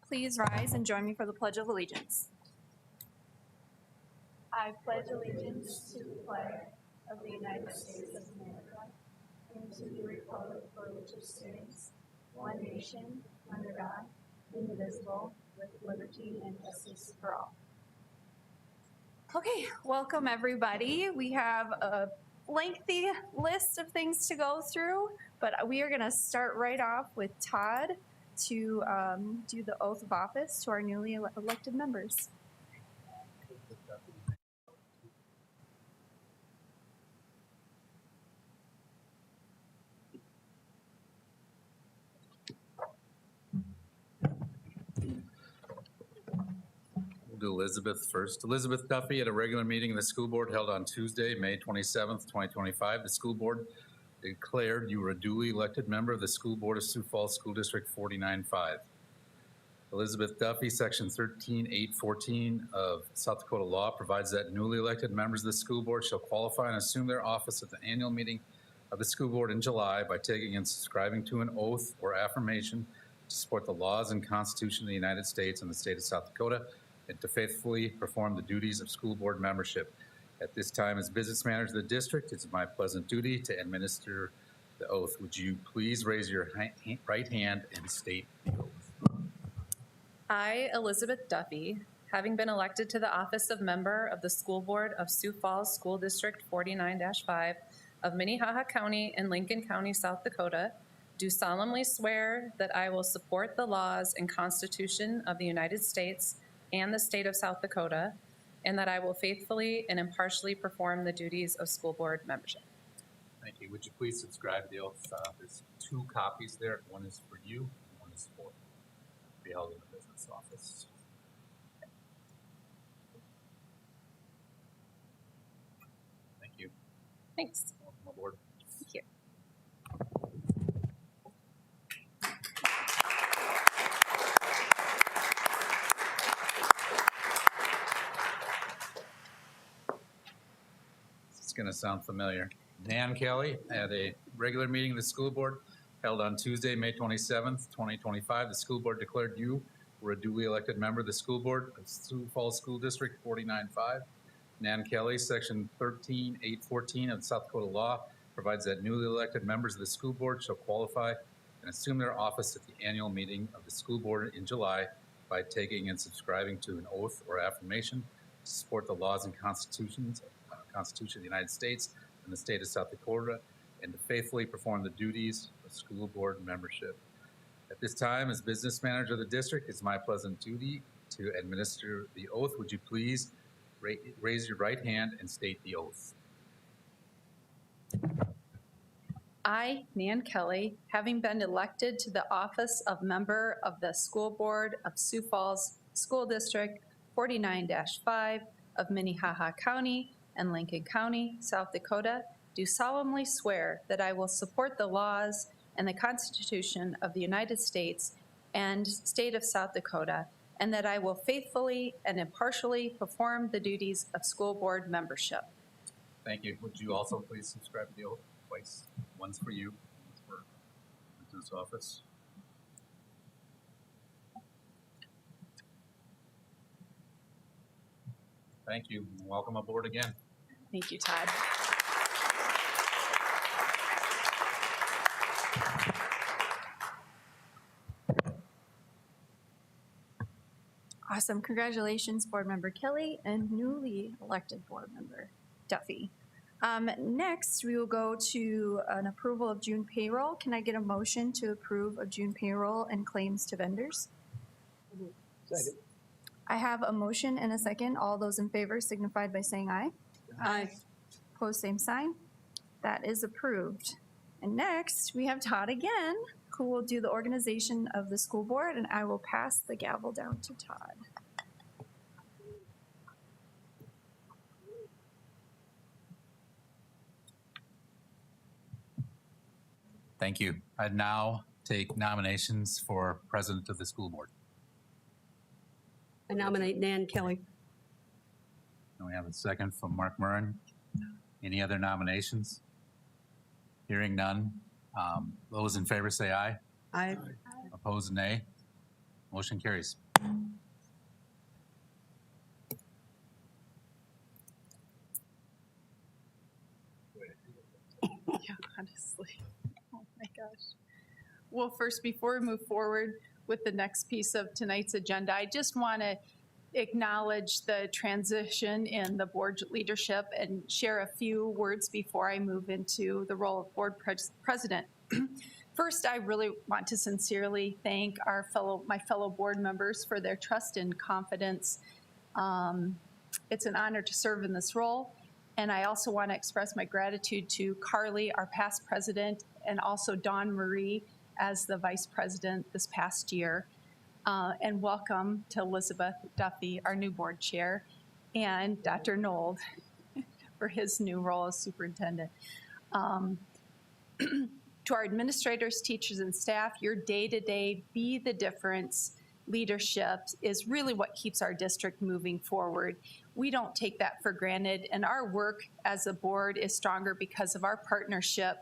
Please rise and join me for the Pledge of Allegiance. I pledge allegiance to the flag of the United States of America and to the republic for which it stands, one nation, under God, indivisible, with liberty and justice for all. Okay, welcome everybody. We have a lengthy list of things to go through, but we are going to start right off with Todd to do the oath of office to our newly elected members. We'll do Elizabeth first. Elizabeth Duffy, at a regular meeting of the school board held on Tuesday, May 27th, 2025, the school board declared you were a duly elected member of the school board of Sioux Falls School District 49-5. Elizabeth Duffy, section 13.814 of South Dakota law provides that newly elected members of the school board shall qualify and assume their office at the annual meeting of the school board in July by taking and subscribing to an oath or affirmation to support the laws and Constitution of the United States and the state of South Dakota, and to faithfully perform the duties of school board membership. At this time, as business manager of the district, it's my pleasant duty to administer the oath. Would you please raise your right hand and state the oath? I, Elizabeth Duffy, having been elected to the office of member of the school board of Sioux Falls School District 49-5 of Minnehaha County and Lincoln County, South Dakota, do solemnly swear that I will support the laws and Constitution of the United States and the state of South Dakota, and that I will faithfully and impartially perform the duties of school board membership. Thank you. Would you please subscribe to the oath? There's 2 copies there. One is for you, and one is for be held in the business office. Thank you. Thanks. Welcome aboard. Thank you. It's going to sound familiar. Nan Kelly, at a regular meeting of the school board held on Tuesday, May 27th, 2025, the school board declared you were a duly elected member of the school board of Sioux Falls School District 49-5. Nan Kelly, section 13.814 of the South Dakota law provides that newly elected members of the school board shall qualify and assume their office at the annual meeting of the school board in July by taking and subscribing to an oath or affirmation to support the laws and Constitution of the United States and the state of South Dakota, and to faithfully perform the duties of school board membership. At this time, as business manager of the district, it's my pleasant duty to administer the oath. Would you please raise your right hand and state the oath? I, Nan Kelly, having been elected to the office of member of the school board of Sioux Falls School District 49-5 of Minnehaha County and Lincoln County, South Dakota, do solemnly swear that I will support the laws and the Constitution of the United States and state of South Dakota, and that I will faithfully and impartially perform the duties of school board membership. Thank you. Would you also please subscribe to the oath twice? One's for you, one's for the business office. Thank you. Welcome aboard again. Thank you, Todd. Awesome. Congratulations, Board Member Kelly and newly elected Board Member Duffy. Next, we will go to an approval of June payroll. Can I get a motion to approve of June payroll and claims to vendors? Second. I have a motion and a second. All those in favor signified by saying aye. Aye. Opposed, same sign. That is approved. And next, we have Todd again, who will do the organization of the school board, and I will pass the gavel down to Todd. Thank you. I'd now take nominations for president of the school board. I nominate Nan Kelly. And we have a second from Mark Murren. Any other nominations? Hearing none. Those in favor say aye. Aye. Opposed, nay. Motion carries. Yeah, honestly. Oh my gosh. Well, first, before we move forward with the next piece of tonight's agenda, I just want to acknowledge the transition in the board leadership and share a few words before I move into the role of board president. First, I really want to sincerely thank my fellow board members for their trust and confidence. It's an honor to serve in this role. And I also want to express my gratitude to Carly, our past president, and also Dawn Marie as the vice president this past year. And welcome to Elizabeth Duffy, our new board chair, and Dr. Nold for his new role as superintendent. To our administrators, teachers, and staff, your day-to-day be the difference leadership is really what keeps our district moving forward. We don't take that for granted, and our work as a board is stronger because of our partnership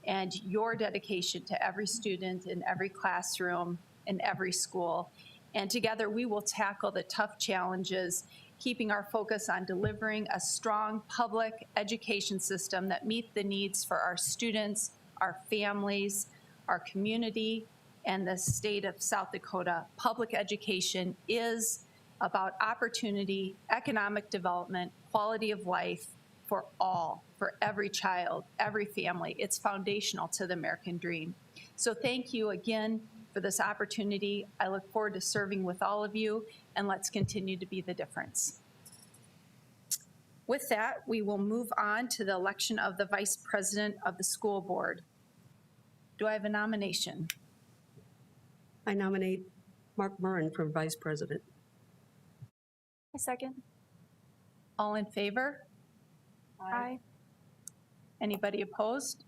and your dedication to every student in every classroom in every school. And together we will tackle the tough challenges, keeping our focus on delivering a strong public education system that meets the needs for our students, our families, our community, and the state of South Dakota. Public education is about opportunity, economic development, quality of life for all, for every child, every family. It's foundational to the American dream. So thank you again for this opportunity. I look forward to serving with all of you, and let's continue to be the difference. With that, we will move on to the election of the vice president of the school board. Do I have a nomination? I nominate Mark Murren for vice president. A second. All in favor? Aye. Anybody opposed?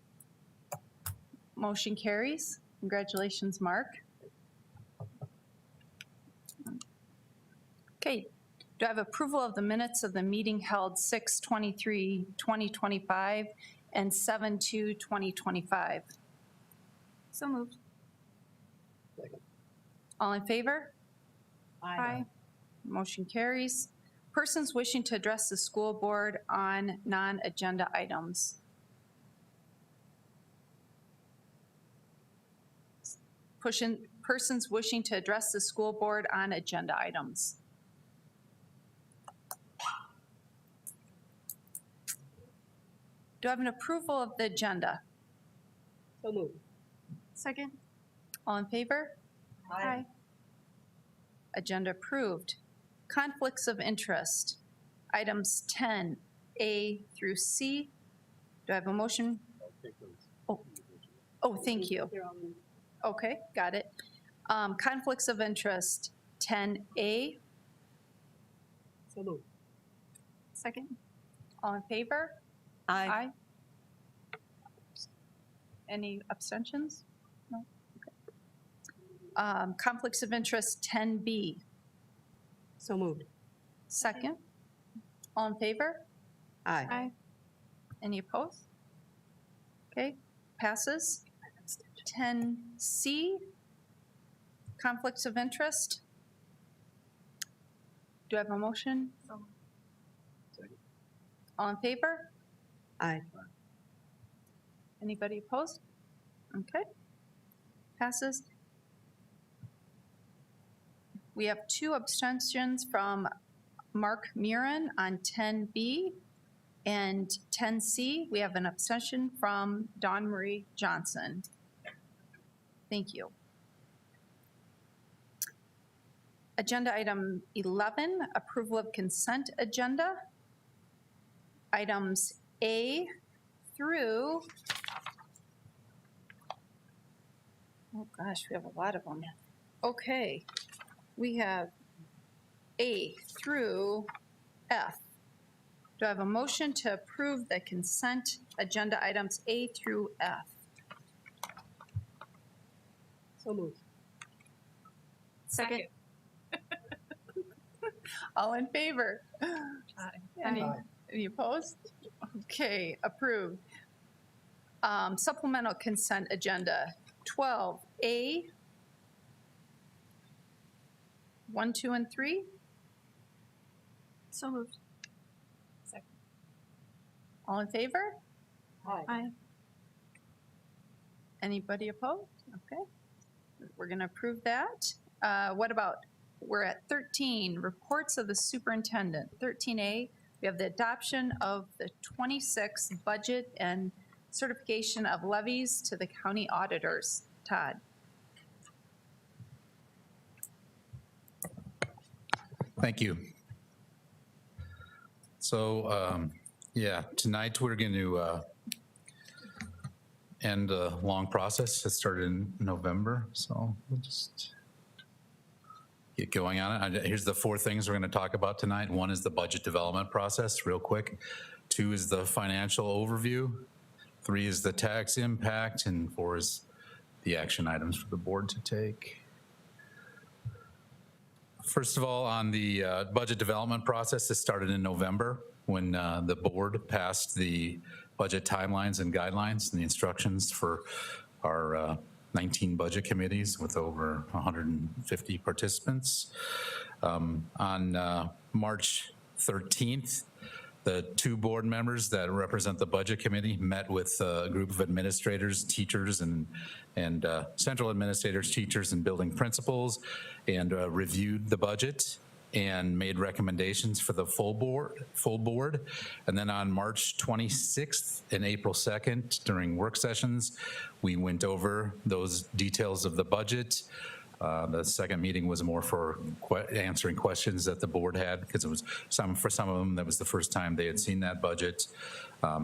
Motion carries. Congratulations, Mark. Okay, do I have approval of the minutes of the meeting held 6/23/2025 and 7/2/2025? So moved. All in favor? Aye. Motion carries. Persons wishing to address the school board on non-agenda items. Persons wishing to address the school board on agenda items. Do I have an approval of the agenda? So moved. Second. All in favor? Aye. Agenda approved. Conflicts of interest, items 10A through C. Do I have a motion? Oh, thank you. Okay, got it. Conflicts of interest, 10A. So moved. Second. All in favor? Aye. Any abstentions? No? Okay. Conflicts of interest, 10B. So moved. Second. All in favor? Aye. Aye. Any opposed? Okay, passes. 10C, conflicts of interest. Do I have a motion? All in favor? Aye. Anybody opposed? Okay, passes. We have 2 abstentions from Mark Murin on 10B, and 10C, we have an abstention from Dawn Marie Johnson. Thank you. Agenda item 11, approval of consent agenda. Items A through, oh gosh, we have a lot of them. Okay, we have A through F. Do I have a motion to approve the consent agenda items A through F? So moved. Second. All in favor? Any opposed? Okay, approved. Supplemental consent agenda, 12A 1, 2, and 3? So moved. All in favor? Aye. Anybody opposed? Okay. We're going to approve that. What about, we're at 13, reports of the superintendent. 13A, we have the adoption of the 26 budget and certification of levies to the county auditors. Todd? Thank you. So, yeah, tonight we're going to end a long process that started in November. So we'll just get going on it. Here's the 4 things we're going to talk about tonight. 1 is the budget development process, real quick. 2 is the financial overview. 3 is the tax impact, and 4 is the action items for the board to take. First of all, on the budget development process, this started in November when the board passed the budget timelines and guidelines and the instructions for our 19 budget committees with over 150 participants. On March 13th, the 2 board members that represent the budget committee met with a group of administrators, teachers, and central administrators, teachers, and building principals, and reviewed the budget and made recommendations for the full board. And then on March 26th and April 2nd, during work sessions, we went over those details of the budget. The second meeting was more for answering questions that the board had, because it was for some of them, that was the first time they had seen that budget.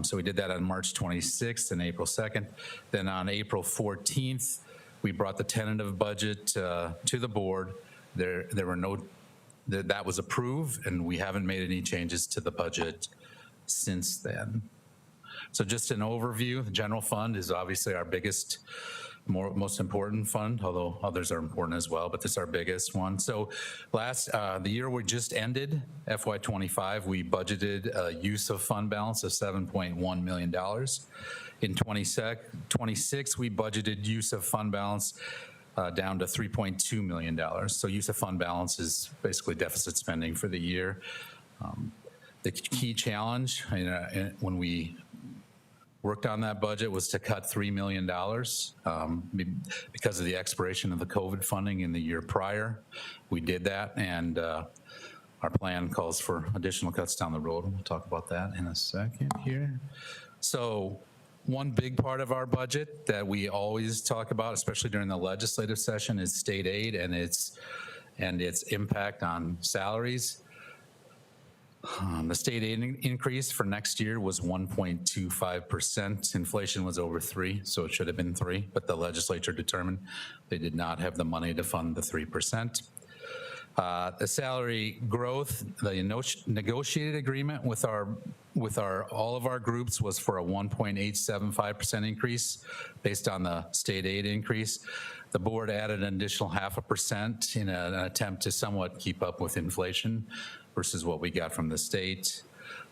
So we did that on March 26th and April 2nd. Then on April 14th, we brought the tentative budget to the board. There were no, that was approved, and we haven't made any changes to the budget since then. So just an overview, the general fund is obviously our biggest, most important fund, although others are important as well, but this is our biggest one. So the year we just ended, FY25, we budgeted a use of fund balance of $7.1 million. In 26, we budgeted use of fund balance down to $3.2 million. So use of fund balance is basically deficit spending for the year. The key challenge when we worked on that budget was to cut $3 million because of the expiration of the COVID funding in the year prior. We did that, and our plan calls for additional cuts down the road. We'll talk about that in a second here. So one big part of our budget that we always talk about, especially during the legislative session, is state aid and its impact on salaries. The state aid increase for next year was 1.25%. Inflation was over 3%, so it should have been 3%, but the legislature determined they did not have the money to fund the 3%. The salary growth, the negotiated agreement with all of our groups was for a 1.875% increase based on the state aid increase. The board added an additional 0.5% in an attempt to somewhat keep up with inflation versus what we got from the state.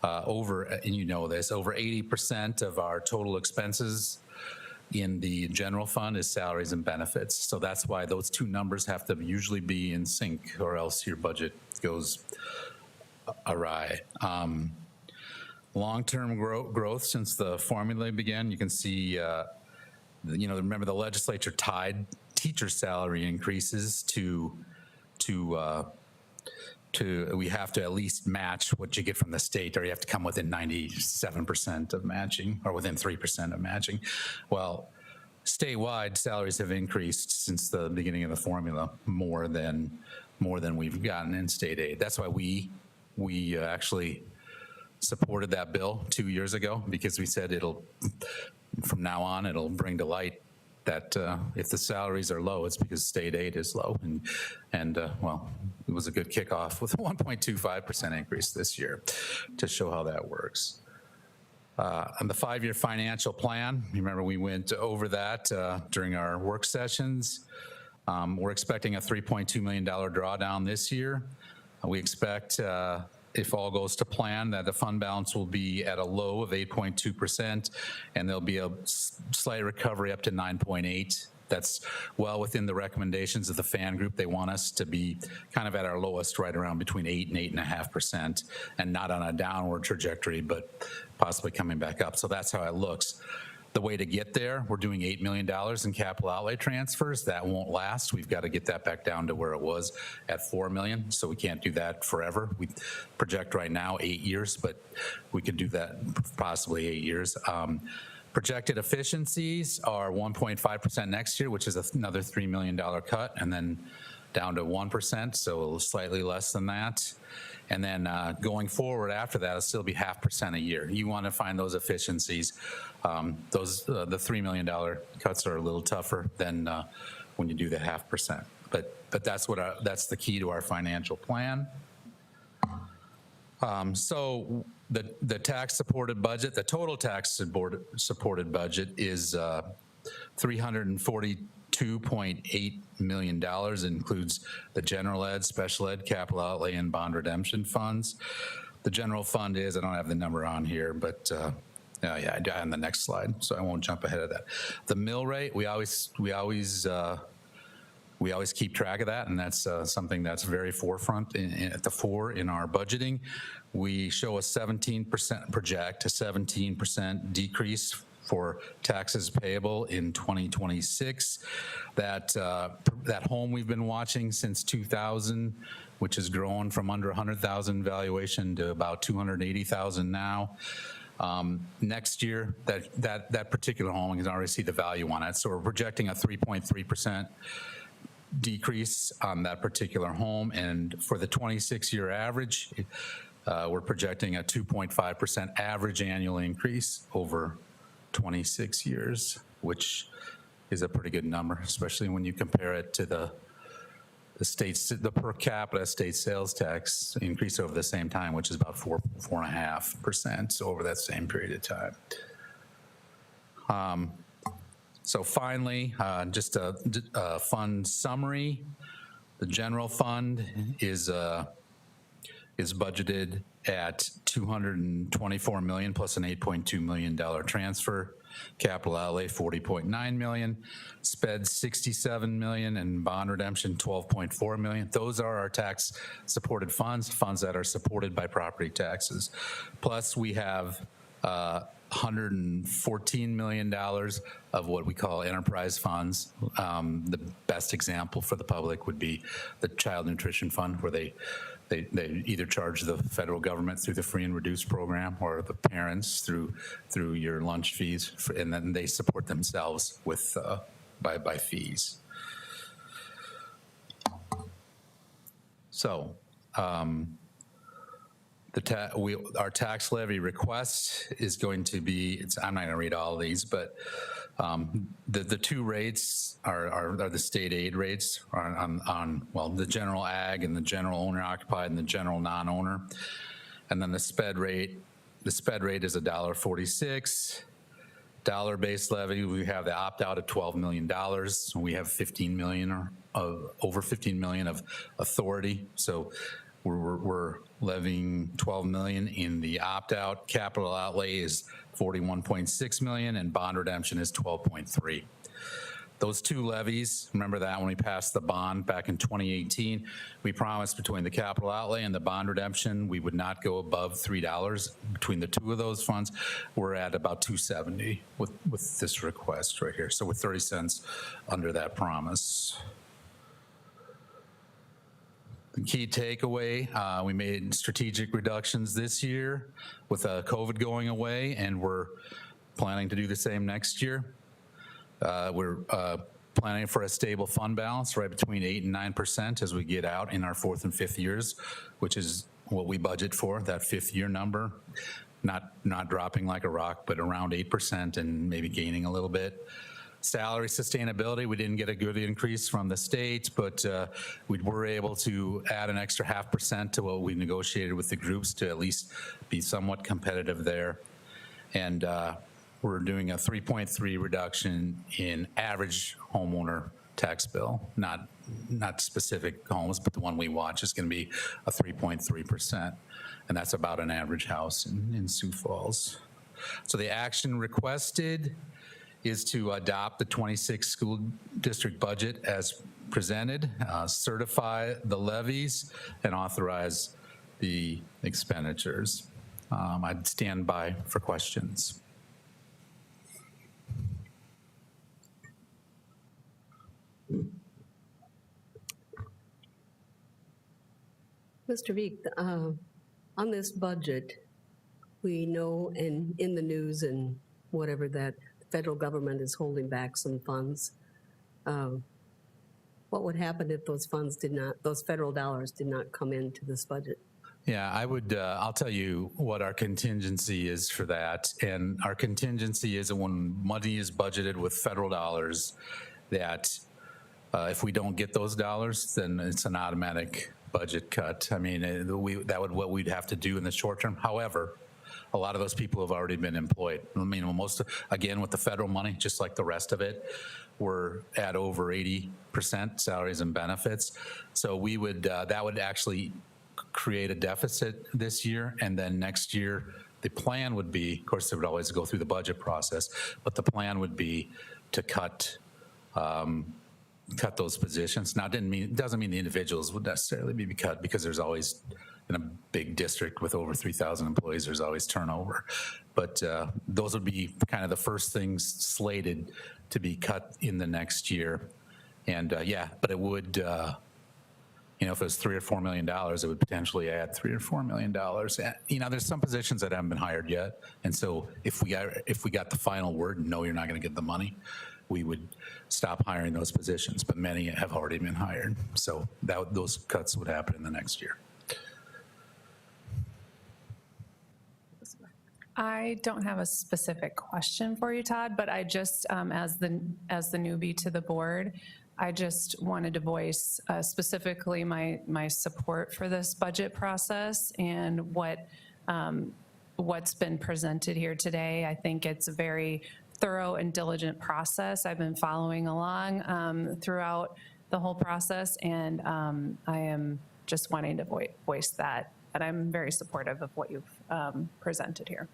And you know this, over 80% of our total expenses in the general fund is salaries and benefits. So that's why those 2 numbers have to usually be in sync, or else your budget goes awry. Long-term growth since the formula began, you can see, remember the legislature tied teacher salary increases to we have to at least match what you get from the state, or you have to come within 97% of matching, or within 3% of matching. Well, statewide salaries have increased since the beginning of the formula more than we've gotten in state aid. That's why we actually supported that bill 2 years ago, because we said from now on it'll bring to light that if the salaries are low, it's because state aid is low. And well, it was a good kickoff with a 1.25% increase this year to show how that works. On the 5-year financial plan, remember we went over that during our work sessions. We're expecting a $3.2 million drawdown this year. We expect, if all goes to plan, that the fund balance will be at a low of 8.2%, and there'll be a slight recovery up to 9.8% that's well within the recommendations of the fan group. They want us to be kind of at our lowest, right around between 8 and 8.5%, and not on a downward trajectory, but possibly coming back up. So that's how it looks. The way to get there, we're doing $8 million in capital outlay transfers. That won't last. We've got to get that back down to where it was at $4 million. So we can't do that forever. We project right now 8 years, but we could do that possibly 8 years. Projected efficiencies are 1.5% next year, which is another $3 million cut, and then down to 1%, so slightly less than that. And then going forward after that, it'll still be 0.5% a year. You want to find those efficiencies. The $3 million cuts are a little tougher than when you do the 0.5%. But that's the key to our financial plan. So the tax supported budget, the total tax supported budget is $342.8 million. It includes the general ed, special ed, capital outlay, and bond redemption funds. The general fund is, I don't have the number on here, but yeah, on the next slide, so I won't jump ahead of that. The mill rate, we always keep track of that, and that's something that's very forefront at the fore in our budgeting. We show a 17%, project a 17% decrease for taxes payable in 2026. That home we've been watching since 2000, which has grown from under 100,000 valuation to about 280,000 now. Next year, that particular home, you can already see the value on it. So we're projecting a 3.3% decrease on that particular home, and for the 26-year average, we're projecting a 2.5% average annual increase over 26 years, which is a pretty good number, especially when you compare it to the per capita state sales tax increase over the same time, which is about 4.5% over that same period of time. So finally, just a fund summary. The general fund is budgeted at $224 million plus an $8.2 million transfer. Capital outlay $40.9 million, sped $67 million, and bond redemption $12.4 million. Those are our tax supported funds that are supported by property taxes. Plus we have $114 million of what we call enterprise funds. The best example for the public would be the Child Nutrition Fund, where they either charge the federal government through the free and reduced program, or the parents through your lunch fees, and then they support themselves with by fees. So our tax levy request is going to be, I'm not going to read all of these, but the two rates are the state aid rates on the general ag and the general owner occupied and the general non-owner. And then the sped rate is $1.46. Dollar-based levy, we have the opt-out at $12 million. We have over 15 million of authority. So we're levying 12 million in the opt-out. Capital outlay is 41.6 million, and bond redemption is 12.3. Those two levies, remember that when we passed the bond back in 2018, we promised between the capital outlay and the bond redemption, we would not go above $3 between the two of those funds. We're at about $2.70 with this request right here. So we're 30 cents under that promise. The key takeaway, we made strategic reductions this year with COVID going away, and we're planning to do the same next year. We're planning for a stable fund balance right between 8 and 9% as we get out in our 4th and 5th years, which is what we budget for, that 5th year number. Not dropping like a rock, but around 8% and maybe gaining a little bit. Salary sustainability, we didn't get a good increase from the state, but we were able to add an extra 0.5% to what we negotiated with the groups to at least be somewhat competitive there. And we're doing a 3.3 reduction in average homeowner tax bill, not specific homes, but the one we watch is going to be a 3.3%. And that's about an average house in Sioux Falls. So the action requested is to adopt the 26 school district budget as presented, certify the levies, and authorize the expenditures. I'd stand by for questions. Mr. Veek, on this budget, we know and in the news and whatever that the federal government is holding back some funds. What would happen if those funds did not, those federal dollars did not come into this budget? Yeah, I would, I'll tell you what our contingency is for that. And our contingency is that when money is budgeted with federal dollars, that if we don't get those dollars, then it's an automatic budget cut. I mean, that would what we'd have to do in the short term. However, a lot of those people have already been employed. I mean, most, again, with the federal money, just like the rest of it, we're at over 80% salaries and benefits. So we would, that would actually create a deficit this year, and then next year, the plan would be, of course, it would always go through the budget process, but the plan would be to cut those positions. Now, it doesn't mean the individuals would necessarily be cut, because there's always, in a big district with over 3,000 employees, there's always turnover. But those would be kind of the first things slated to be cut in the next year. And yeah, but it would, you know, if it was $3 or $4 million, it would potentially add $3 or $4 million. And, you know, there's some positions that haven't been hired yet. And so if we got the final word and no, you're not going to get the money, we would stop hiring those positions, but many have already been hired. So those cuts would happen in the next year. I don't have a specific question for you, Todd, but I just, as the newbie to the board, I just wanted to voice specifically my support for this budget process and what's been presented here today. I think it's a very thorough and diligent process. I've been following along throughout the whole process, and I am just wanting to voice that. And I'm very supportive of what you've presented here.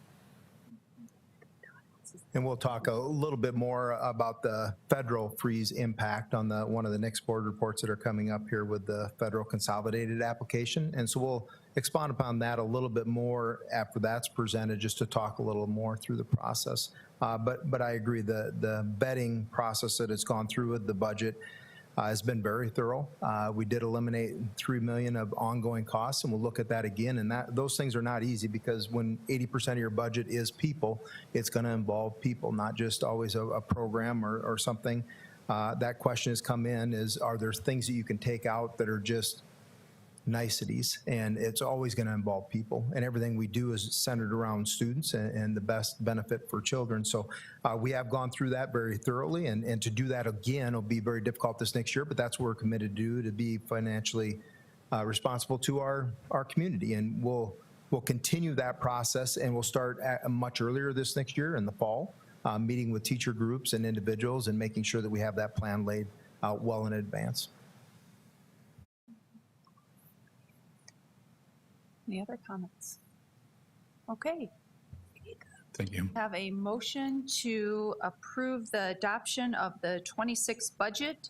And we'll talk a little bit more about the federal freeze impact on one of the next board reports that are coming up here with the federal consolidated application. And so we'll expound upon that a little bit more after that's presented, just to talk a little more through the process. But I agree, the vetting process that has gone through with the budget has been very thorough. We did eliminate $3 million of ongoing costs, and we'll look at that again. And those things are not easy, because when 80% of your budget is people, it's going to involve people, not just always a program or something. That question has come in: are there things that you can take out that are just niceties? And it's always going to involve people, and everything we do is centered around students and the best benefit for children. So we have gone through that very thoroughly, and to do that again will be very difficult this next year, but that's what we're committed to do, to be financially responsible to our community. And we'll continue that process, and we'll start much earlier this next year in the fall, meeting with teacher groups and individuals and making sure that we have that plan laid out well in advance. Any other comments? Okay. Thank you. Have a motion to approve the adoption of the 26 budget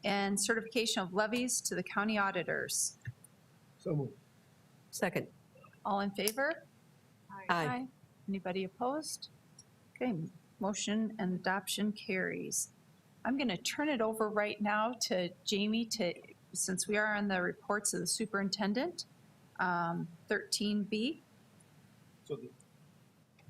and certification of levies to the county auditors. So moved. Second. All in favor? Aye. Anybody opposed? Okay, motion and adoption carries. I'm going to turn it over right now to Jamie since we are on the reports of the superintendent. 13B.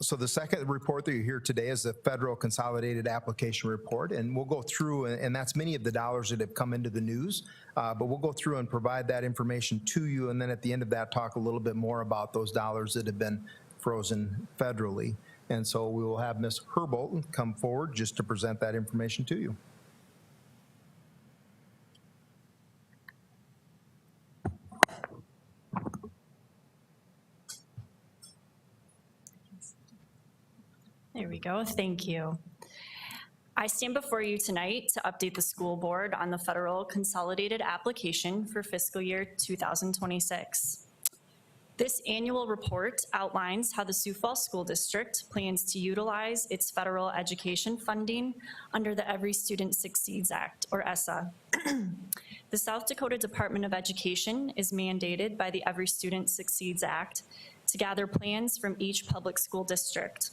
So the second report that you hear today is the Federal Consolidated Application Report, and we'll go through, and that's many of the dollars that have come into the news, but we'll go through and provide that information to you, and then at the end of that, talk a little bit more about those dollars that have been frozen federally. And so we will have Ms. Herbold come forward just to present that information to you. There we go. Thank you. I stand before you tonight to update the school board on the federal consolidated application for fiscal year 2026. This annual report outlines how the Sioux Falls School District plans to utilize its federal education funding under the Every Student Succeeds Act, or ESSA. The South Dakota Department of Education is mandated by the Every Student Succeeds Act to gather plans from each public school district.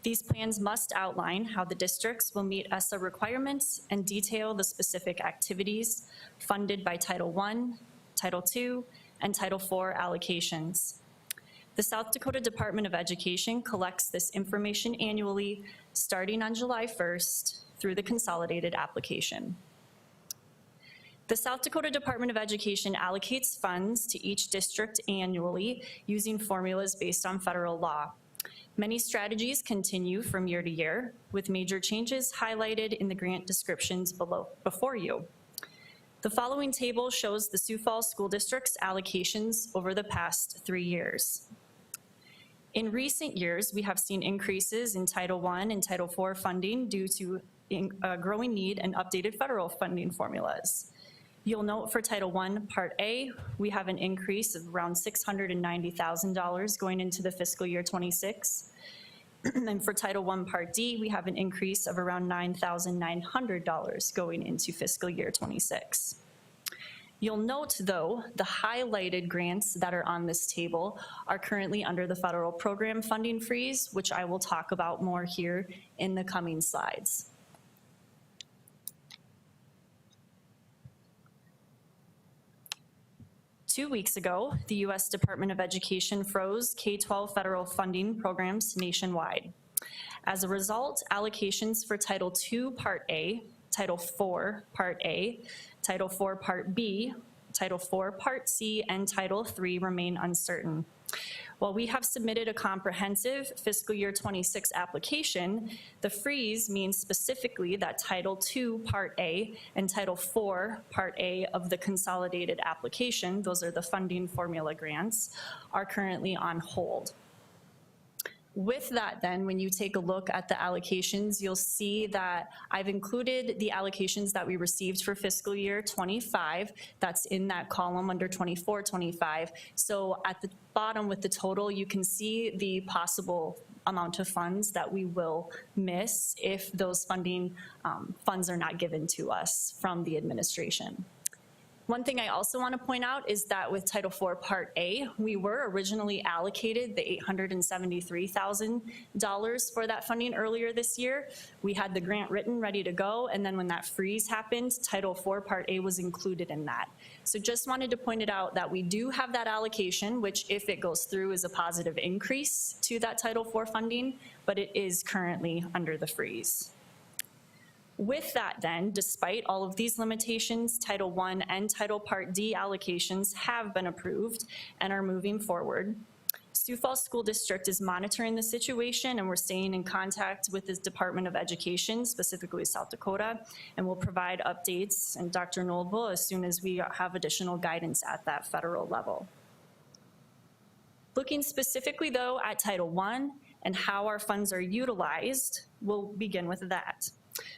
These plans must outline how the districts will meet ESSA requirements and detail the specific activities funded by Title I, Title II, and Title IV allocations. The South Dakota Department of Education collects this information annually, starting on July 1st through the consolidated application. The South Dakota Department of Education allocates funds to each district annually using formulas based on federal law. Many strategies continue from year to year, with major changes highlighted in the grant descriptions before you. The following table shows the Sioux Falls School District's allocations over the past 3 years. In recent years, we have seen increases in Title I and Title IV funding due to a growing need and updated federal funding formulas. You'll note for Title I Part A, we have an increase of around $690,000 going into the fiscal year 26. And for Title I Part D, we have an increase of around $9,900 going into fiscal year 26. You'll note, though, the highlighted grants that are on this table are currently under the federal program funding freeze, which I will talk about more here in the coming slides. Two weeks ago, the U.S. Department of Education froze K-12 federal funding programs nationwide. As a result, allocations for Title II Part A, Title IV Part A, Title IV Part B, Title IV Part C, and Title III remain uncertain. While we have submitted a comprehensive fiscal year 26 application, the freeze means specifically that Title II Part A and Title IV Part A of the consolidated application, those are the funding formula grants, are currently on hold. With that then, when you take a look at the allocations, you'll see that I've included the allocations that we received for fiscal year 25. That's in that column under 24-25. So at the bottom with the total, you can see the possible amount of funds that we will miss if those funding funds are not given to us from the administration. One thing I also want to point out is that with Title IV Part A, we were originally allocated the $873,000 for that funding earlier this year. We had the grant written, ready to go, and then when that freeze happened, Title IV Part A was included in that. So just wanted to point it out that we do have that allocation, which if it goes through is a positive increase to that Title IV funding, but it is currently under the freeze. With that then, despite all of these limitations, Title I and Title Part D allocations have been approved and are moving forward. Sioux Falls School District is monitoring the situation, and we're staying in contact with the Department of Education, specifically South Dakota, and we'll provide updates, and Dr. Noldville, as soon as we have additional guidance at that federal level. Looking specifically though at Title I and how our funds are utilized, we'll begin with that.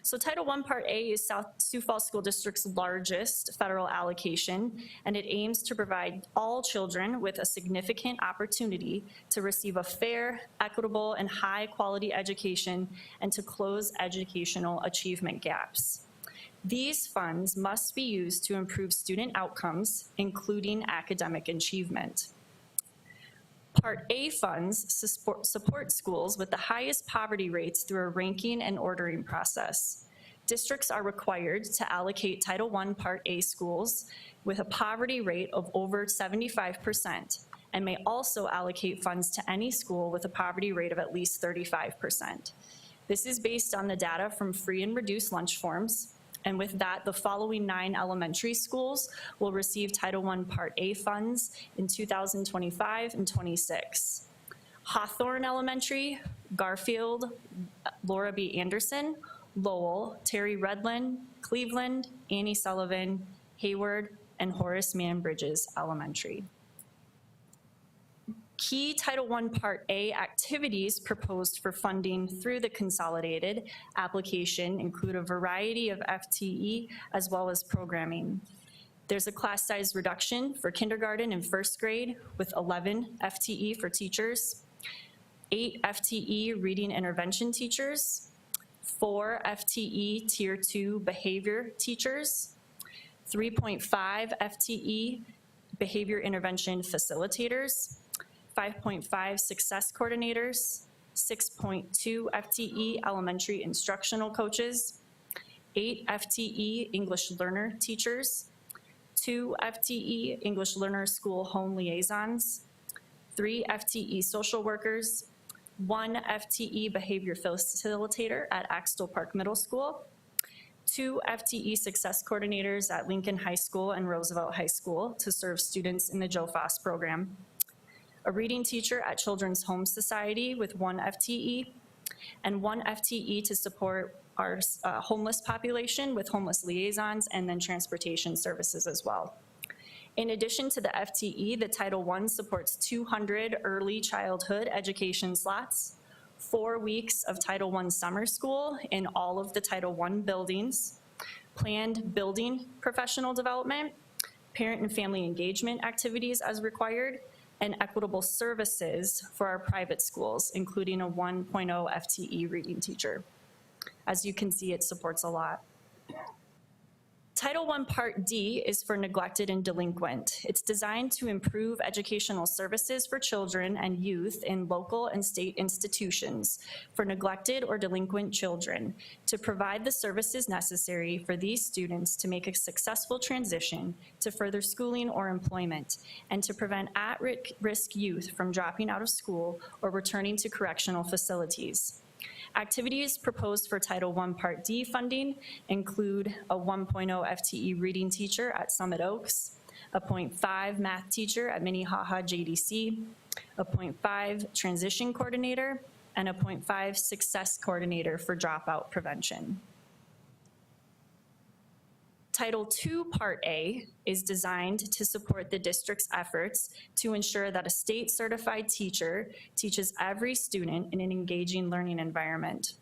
So Title I Part A is Sioux Falls School District's largest federal allocation, and it aims to provide all children with a significant opportunity to receive a fair, equitable, and high-quality education and to close educational achievement gaps. These funds must be used to improve student outcomes, including academic achievement. Part A funds support schools with the highest poverty rates through a ranking and ordering process. Districts are required to allocate Title I Part A schools with a poverty rate of over 75% and may also allocate funds to any school with a poverty rate of at least 35%. This is based on the data from free and reduced lunch forms. And with that, the following 9 elementary schools will receive Title I Part A funds in 2025 and 26. Hawthorne Elementary, Garfield, Laura B. Anderson, Lowell, Terry Redland, Cleveland, Annie Sullivan, Hayward, and Horace Mann Bridges Elementary. Key Title I Part A activities proposed for funding through the consolidated application include a variety of FTE as well as programming. There's a class size reduction for kindergarten and first grade with 11 FTE for teachers, 8 FTE reading intervention teachers, 4 FTE Tier 2 behavior teachers, 3.5 FTE behavior intervention facilitators, 5.5 success coordinators, 6.2 FTE elementary instructional coaches, 8 FTE English learner teachers, 2 FTE English learner school home liaisons, 3 FTE social workers, 1 FTE behavior facilitator at Axtell Park Middle School, 2 FTE success coordinators at Lincoln High School and Roosevelt High School to serve students in the Joe Foss program, a reading teacher at Children's Home Society with 1 FTE, and 1 FTE to support our homeless population with homeless liaisons and then transportation services as well. In addition to the FTE, the Title I supports 200 early childhood education slots, 4 weeks of Title I summer school in all of the Title I buildings, planned building professional development, parent and family engagement activities as required, and equitable services for our private schools, including a 1.0 FTE reading teacher. As you can see, it supports a lot. Title I Part D is for neglected and delinquent. It's designed to improve educational services for children and youth in local and state institutions for neglected or delinquent children, to provide the services necessary for these students to make a successful transition to further schooling or employment, and to prevent at-risk youth from dropping out of school or returning to correctional facilities. Activities proposed for Title I Part D funding include a 1.0 FTE reading teacher at Summit Oaks, a 0.5 math teacher at Minnehaha JDC, a 0.5 transition coordinator, and a 0.5 success coordinator for dropout prevention. Title II Part A is designed to support the district's efforts to ensure that a state-certified teacher teaches every student in an engaging learning environment.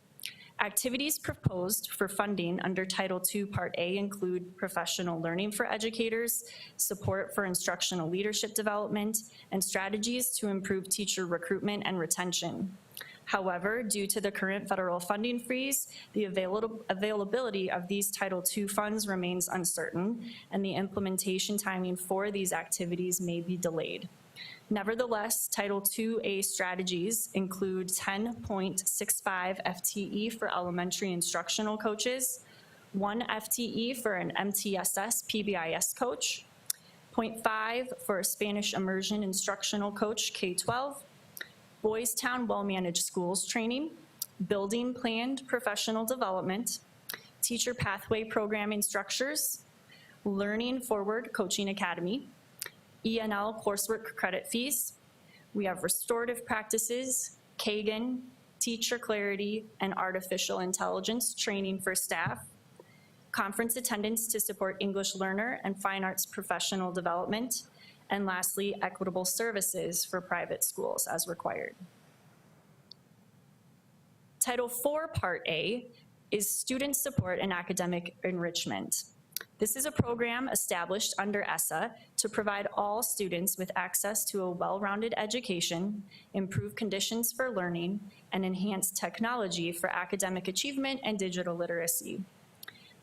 Activities proposed for funding under Title II Part A include professional learning for educators, support for instructional leadership development, and strategies to improve teacher recruitment and retention. However, due to the current federal funding freeze, the availability of these Title II funds remains uncertain, and the implementation timing for these activities may be delayed. Nevertheless, Title II-A strategies include 10.65 FTE for elementary instructional coaches, 1 FTE for an MTSS PBIS coach, 0.5 for a Spanish immersion instructional coach K-12, Boys Town Well-Managed Schools training, building planned professional development, teacher pathway programming structures, Learning Forward Coaching Academy, ENL coursework credit fees. We have restorative practices, Kagan, teacher clarity, and artificial intelligence training for staff, conference attendance to support English learner and fine arts professional development, and lastly, equitable services for private schools as required. Title IV Part A is student support and academic enrichment. This is a program established under ESSA to provide all students with access to a well-rounded education, improve conditions for learning, and enhance technology for academic achievement and digital literacy.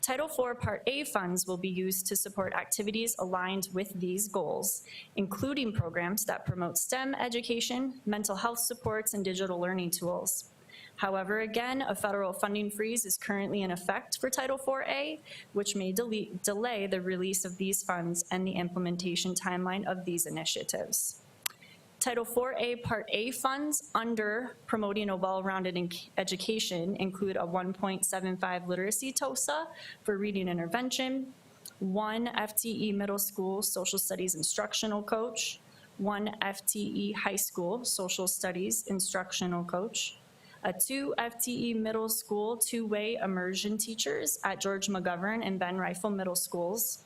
Title IV Part A funds will be used to support activities aligned with these goals, including programs that promote STEM education, mental health supports, and digital learning tools. However, again, a federal funding freeze is currently in effect for Title IV-A, which may delay the release of these funds and the implementation timeline of these initiatives. Title IV-A Part A funds under promoting a well-rounded education include a 1.75 literacy TOSA for reading intervention, 1 FTE middle school social studies instructional coach, 1 FTE high school social studies instructional coach, a 2 FTE middle school two-way immersion teachers at George McGovern and Ben Rifle Middle Schools,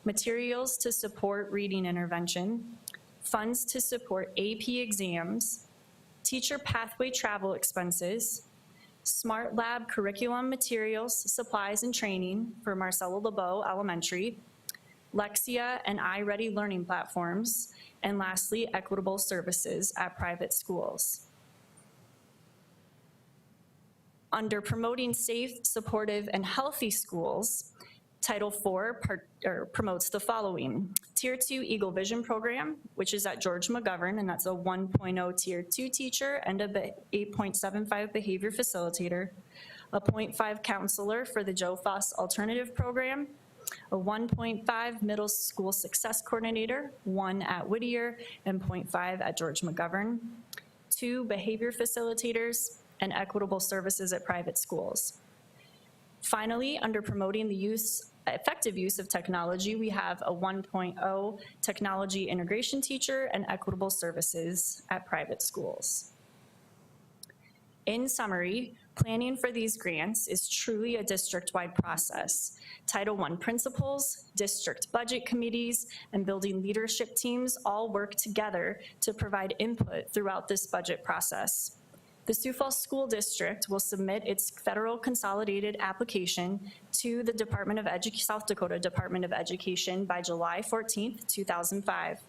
materials to support reading intervention, funds to support AP exams, teacher pathway travel expenses, Smart Lab curriculum materials, supplies, and training for Marcelo LeBeau Elementary, Lexia and iReady learning platforms, and lastly, equitable services at private schools. Under promoting safe, supportive, and healthy schools, Title IV promotes the following. Tier 2 Eagle Vision Program, which is at George McGovern, and that's a 1.0 Tier 2 teacher and a 8.75 behavior facilitator, a 0.5 counselor for the Joe Foss Alternative Program, a 1.5 middle school success coordinator, 1 at Whittier and 0.5 at George McGovern, 2 behavior facilitators, and equitable services at private schools. Finally, under promoting the effective use of technology, we have a 1.0 technology integration teacher and equitable services at private schools. In summary, planning for these grants is truly a district-wide process. Title I principals, district budget committees, and building leadership teams all work together to provide input throughout this budget process. The Sioux Falls School District will submit its federal consolidated application to the South Dakota Department of Education by July 14th, 2005.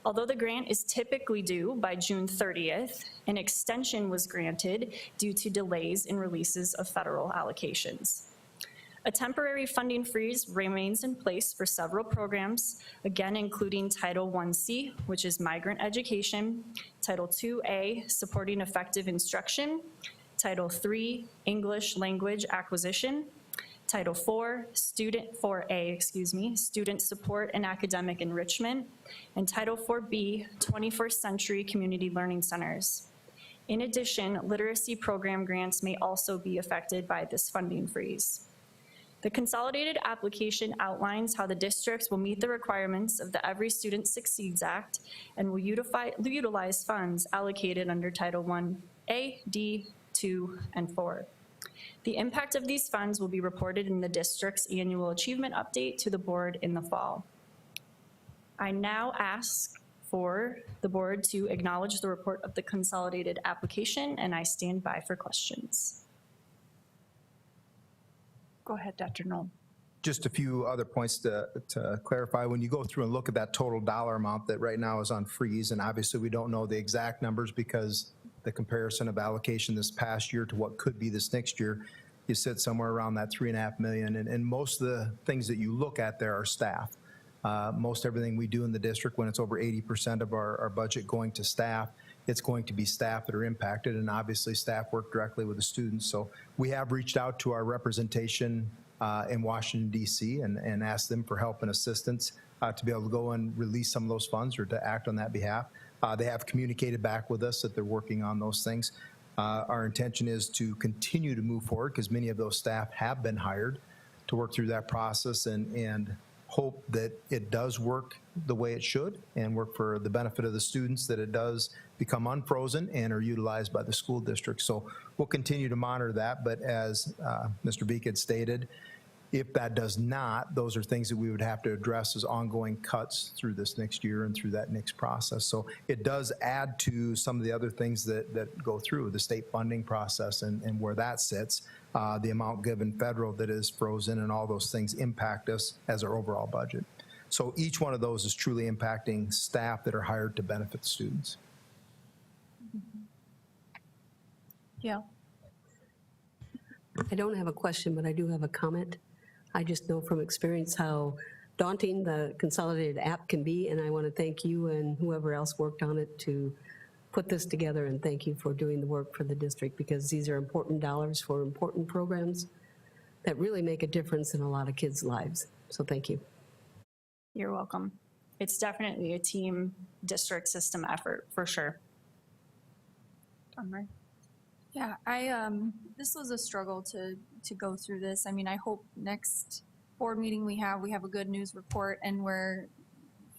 Although the grant is typically due by June 30th, an extension was granted due to delays in releases of federal allocations. A temporary funding freeze remains in place for several programs, again including Title I-C, which is migrant education, Title II-A, supporting effective instruction, Title III, English language acquisition, Title IV, student support and academic enrichment, and Title IV-B, 21st Century Community Learning Centers. In addition, literacy program grants may also be affected by this funding freeze. The consolidated application outlines how the districts will meet the requirements of the Every Student Succeeds Act and will utilize funds allocated under Title I-A, D, 2, and 4. The impact of these funds will be reported in the district's annual achievement update to the board in the fall. I now ask for the board to acknowledge the report of the consolidated application, and I stand by for questions. Go ahead, Dr. Knoll. Just a few other points to clarify. When you go through and look at that total dollar amount that right now is on freeze, and obviously we don't know the exact numbers because the comparison of allocation this past year to what could be this next year, you sit somewhere around that $3.5 million. And most of the things that you look at there are staff. Most everything we do in the district, when it's over 80% of our budget going to staff, it's going to be staff that are impacted, and obviously staff work directly with the students. So we have reached out to our representation in Washington, D.C. and asked them for help and assistance to be able to go and release some of those funds or to act on that behalf. They have communicated back with us that they're working on those things. Our intention is to continue to move forward because many of those staff have been hired to work through that process and hope that it does work the way it should and work for the benefit of the students, that it does become unfrozen and are utilized by the school district. So we'll continue to monitor that, but as Mr. Beek had stated, if that does not, those are things that we would have to address as ongoing cuts through this next year and through that next process. So it does add to some of the other things that go through the state funding process and where that sits. The amount given federal that is frozen and all those things impact us as our overall budget. So each one of those is truly impacting staff that are hired to benefit students. Yeah. I don't have a question, but I do have a comment. I just know from experience how daunting the consolidated app can be, and I want to thank you and whoever else worked on it to put this together, and thank you for doing the work for the district, because these are important dollars for important programs that really make a difference in a lot of kids' lives. So thank you. You're welcome. It's definitely a team district system effort for sure. Yeah, this was a struggle to go through this. I mean, I hope next board meeting we have a good news report and we're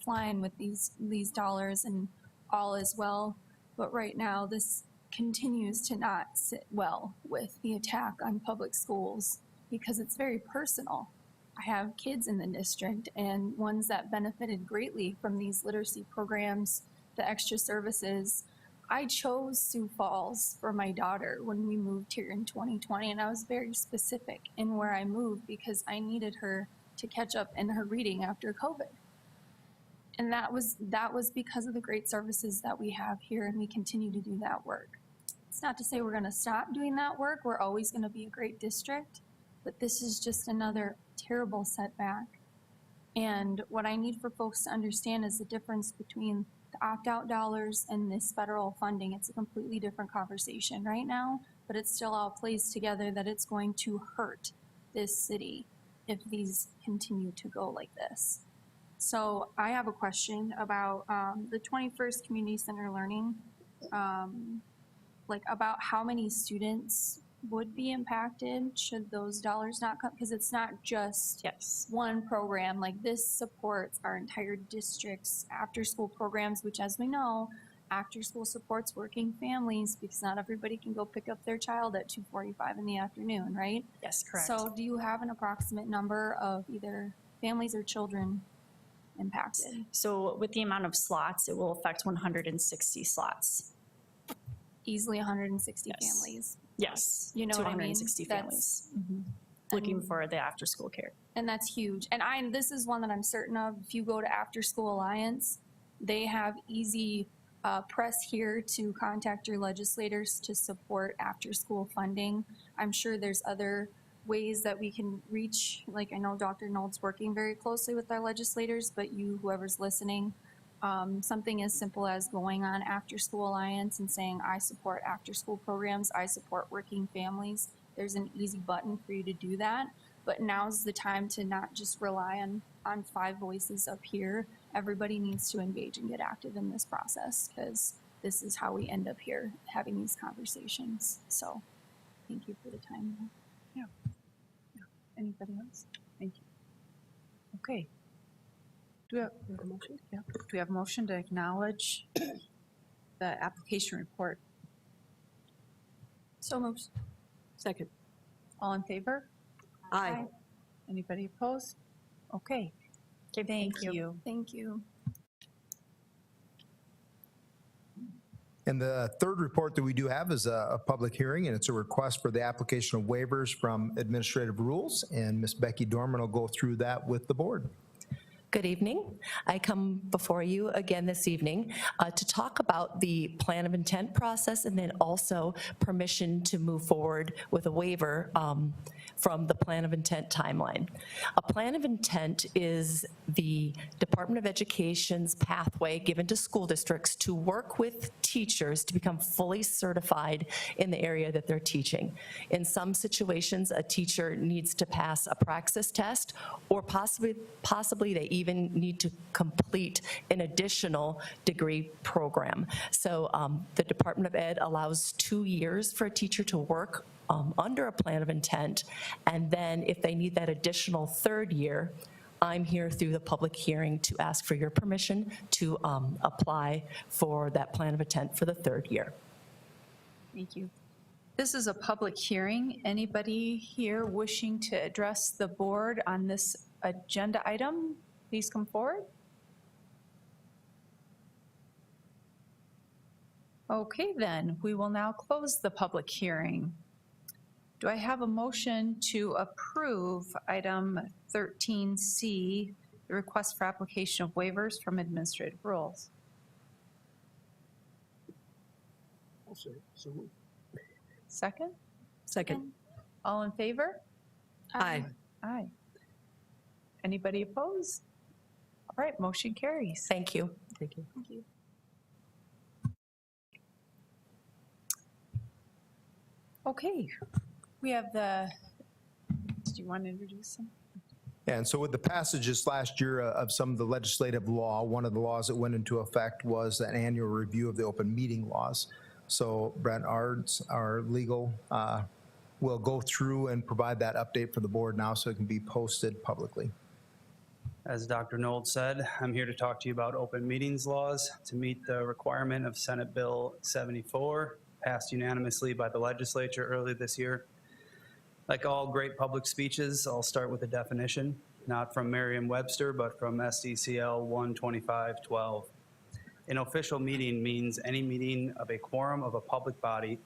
flying with these dollars and all is well. But right now, this continues to not sit well with the attack on public schools because it's very personal. I have kids in the district and ones that benefited greatly from these literacy programs, the extra services. I chose Sioux Falls for my daughter when we moved here in 2020, and I was very specific in where I moved because I needed her to catch up in her reading after COVID. And that was because of the great services that we have here, and we continue to do that work. It's not to say we're gonna stop doing that work. We're always gonna be a great district, but this is just another terrible setback. And what I need for folks to understand is the difference between the opt-out dollars and this federal funding. It's a completely different conversation right now, but it still all plays together that it's going to hurt this city if these continue to go like this. So I have a question about the 21st Community Center Learning, like about how many students would be impacted should those dollars not come? Because it's not just one program. Like this supports our entire district's after-school programs, which as we know, after-school supports working families because not everybody can go pick up their child at 2:45 in the afternoon, right? Yes, correct. So do you have an approximate number of either families or children impacted? So with the amount of slots, it will affect 160 slots. Easily 160 Yes. families. Yes, You know what I mean? 260 That's- families looking for the after-school care. And that's huge. And this is one that I'm certain of. If you go to After School Alliance, they have easy press here to contact your legislators to support after-school funding. I'm sure there's other ways that we can reach, like I know Dr. Nold's working very closely with our legislators, but you, whoever's listening, something as simple as going on After School Alliance and saying, I support after-school programs, I support working families. There's an easy button for you to do that. But now's the time to not just rely on 5 voices up here. Everybody needs to engage and get active in this process because this is how we end up here having these conversations. So thank you for the time. Yeah. Anybody else? Thank you. Okay. Do we have a motion? Yeah. Do we have a motion to acknowledge the application report? So moved. Second. All in favor? Aye. Anybody opposed? Okay. Thank you. Thank you. And the third report that we do have is a public hearing, and it's a request for the application of waivers from administrative rules. And Ms. Becky Dorman will go through that with the board. Good evening. I come before you again this evening to talk about the plan of intent process and then also permission to move forward with a waiver from the plan of intent timeline. A plan of intent is the Department of Education's pathway given to school districts to work with teachers to become fully certified in the area that they're teaching. In some situations, a teacher needs to pass a praxis test, or possibly they even need to complete an additional degree program. So the Department of Ed allows 2 years for a teacher to work under a plan of intent, and then if they need that additional 3rd year, I'm here through the public hearing to ask for your permission to apply for that plan of intent for the 3rd year. Thank you. This is a public hearing. Anybody here wishing to address the board on this agenda item, please come forward. Okay, then, we will now close the public hearing. Do I have a motion to approve item 13C, the request for application of waivers from administrative rules? Second? Second. All in favor? Aye. Aye. Anybody opposed? All right, motion carries. Thank you. Thank you. Thank you. Okay, we have do you want to introduce them? And so with the passages last year of some of the legislative law, one of the laws that went into effect was an annual review of the open meeting laws. So Brent Ards, our legal, will go through and provide that update for the board now so it can be posted publicly. As Dr. Nold said, I'm here to talk to you about open meetings laws to meet the requirement of Senate Bill 74, passed unanimously by the legislature early this year. Like all great public speeches, I'll start with a definition, not from Merriam-Webster, but from SDCL 125-12. An official meeting means any meeting of a quorum of a public body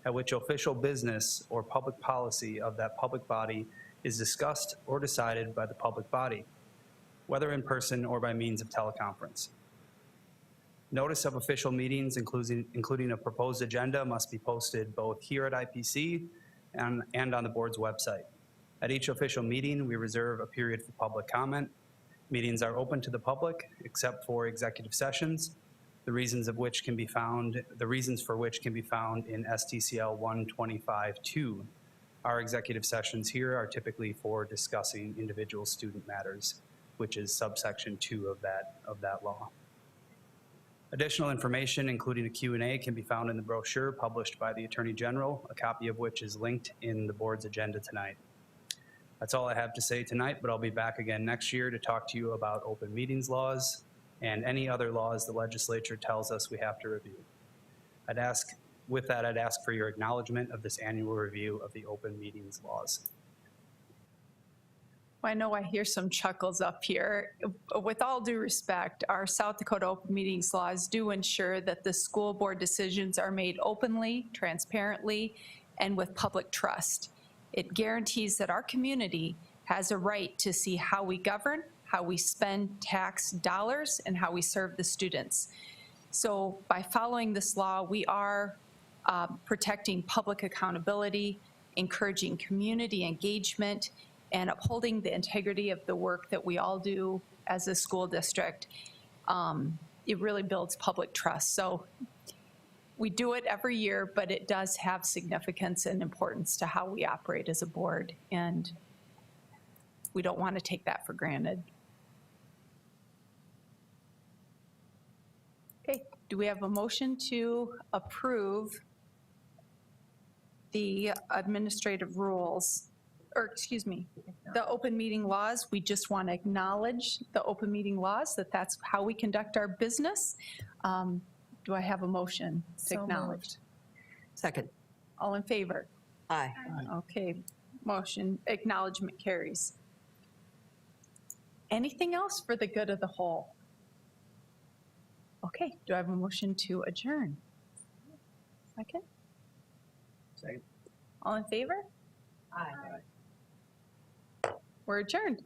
at which official business or public policy of that public body is discussed or decided by the public body, whether in person or by means of teleconference. Notice of official meetings, including a proposed agenda, must be posted both here at IPC and on the board's website. At each official meeting, we reserve a period for public comment. Meetings are open to the public except for executive sessions, the reasons for which can be found in STCL 125-2. Our executive sessions here are typically for discussing individual student matters, which is subsection 2 of that law. Additional information, including a Q&A, can be found in the brochure published by the Attorney General, a copy of which is linked in the board's agenda tonight. That's all I have to say tonight, but I'll be back again next year to talk to you about open meetings laws and any other laws the legislature tells us we have to review. With that, I'd ask for your acknowledgement of this annual review of the open meetings laws. I know I hear some chuckles up here. With all due respect, our South Dakota open meetings laws do ensure that the school board decisions are made openly, transparently, and with public trust. It guarantees that our community has a right to see how we govern, how we spend tax dollars, and how we serve the students. So by following this law, we are protecting public accountability, encouraging community engagement, and upholding the integrity of the work that we all do as a school district. It really builds public trust. So we do it every year, but it does have significance and importance to how we operate as a board, and we don't want to take that for granted. Okay, do we have a motion to approve the administrative rules? Or excuse me, the open meeting laws? We just want to acknowledge the open meeting laws, that's how we conduct our business. Do I have a motion to So acknowledge? moved. Second. All in favor? Aye. Okay, motion, acknowledgement carries. Anything else for the good of the whole? Okay, do I have a motion to adjourn? Second? Second. All in favor? Aye. We're adjourned.